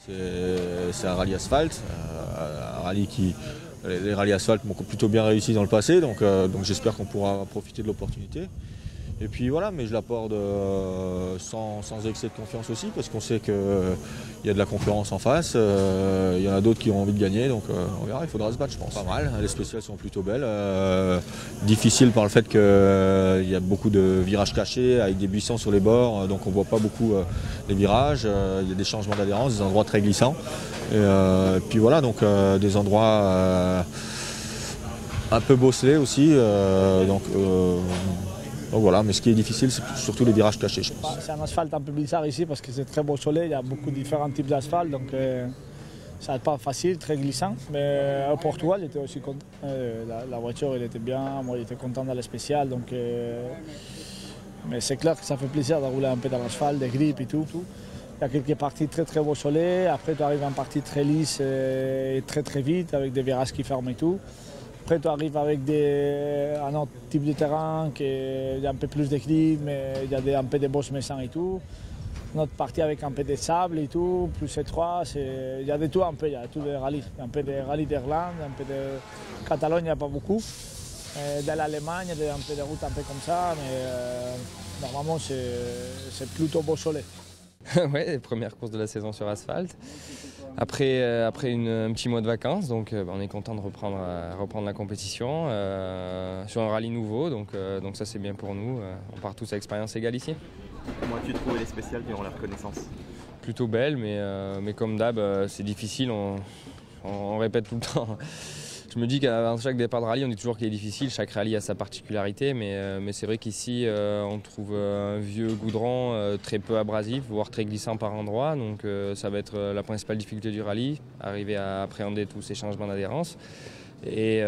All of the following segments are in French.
C'est un rallye asphalte, un rallye les rallyes asphalte m'ont plutôt bien réussi dans le passé, donc j'espère qu'on pourra profiter de l'opportunité. Et puis voilà, mais je l'apporte sans excès de confiance aussi, parce qu'on sait qu'il y a de la concurrence en face, il y en a d'autres qui ont envie de gagner, donc on verra, il faudra se battre, je pense. Pas mal, les spéciales sont plutôt belles, difficiles par le fait qu'il y a beaucoup de virages cachés avec des buissons sur les bords, donc on ne voit pas beaucoup les virages, il y a des changements d'adhérence, des endroits très glissants. Et puis voilà, donc des endroits un peu bosselés aussi, donc voilà, mais ce qui est difficile, c'est surtout les virages cachés, je pense. C'est un asphalte un peu bizarre ici parce que c'est très bosselé, il y a beaucoup de différents types d'asphalte, donc ça n'est pas facile, très glissant. Mais au Portugal, j'étais aussi content. La voiture, elle était bien, moi j'étais content dans le spécial. Donc, mais c'est clair que ça fait plaisir de rouler un peu dans l'asphalte, des grippes et tout. Il y a quelques parties très bosselées, après tu arrives en partie très lisse et très vite avec des virages qui ferment et tout. Après, tu arrives avec un autre type de terrain, il y a un peu plus de grippe, mais il y a un peu de bosses méchants et tout. Une autre partie avec un peu de sable et tout, plus étroit. Il y a de tout un peu, il y a tout des rallyes. Il y a un peu de rallyes d'Irlande, un peu de Catalogne, il n'y a pas beaucoup. De l'Allemagne, il y a un peu de routes un peu comme ça, mais normalement c'est plutôt bosselé. Ouais, les premières courses de la saison sur asphalte. Après un petit mois de vacances, donc on est content de reprendre la compétition sur un rallye nouveau, donc ça c'est bien pour nous. On part tous à expérience égale ici. Comment as-tu trouvé les spéciales durant la reconnaissance? Plutôt belle, mais comme d'hab, c'est difficile, on répète tout le temps. Je me dis qu'à chaque départ de rallye, on dit toujours qu'il est difficile, chaque rallye a sa particularité, mais c'est vrai qu'ici, on trouve un vieux goudron très peu abrasif, voire très glissant par endroits, donc ça va être la principale difficulté du rallye, arriver à appréhender tous ces changements d'adhérence. Et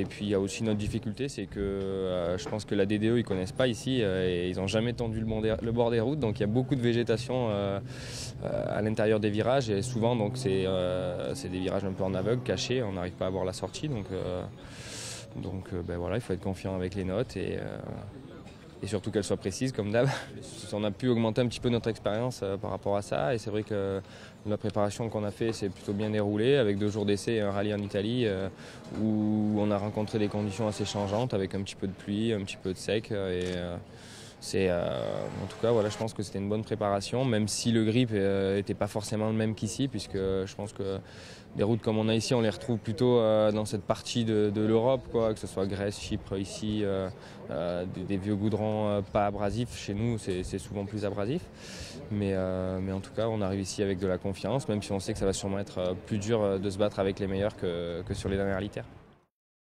puis il y a aussi notre difficulté, c'est que je pense que la DDE ils connaissent pas ici et ils n'ont jamais tendu le bord des routes, donc il y a beaucoup de végétation à l'intérieur des virages et souvent donc c'est des virages un peu en aveugle, cachés, on n'arrive pas à voir la sortie, donc ben voilà, il faut être confiant avec les notes et surtout qu'elles soient précises comme d'hab. On a pu augmenter un petit peu notre expérience par rapport à ça et c'est vrai que la préparation qu'on a fait s'est plutôt bien déroulée avec 2 jours d'essai et un rallye en Italie où on a rencontré des conditions assez changeantes avec un petit peu de pluie, un petit peu de sec en tout cas voilà, je pense que c'était une bonne préparation, même si le grip n'était pas forcément le même qu'ici, puisque je pense que des routes comme on a ici, on les retrouve plutôt dans cette partie de l'Europe, que ce soit Grèce, Chypre, ici, des vieux goudrons pas abrasifs. Chez nous, c'est souvent plus abrasif. Mais en tout cas, on arrive ici avec de la confiance, même si on sait que ça va sûrement être plus dur de se battre avec les meilleurs que sur les dernières litières.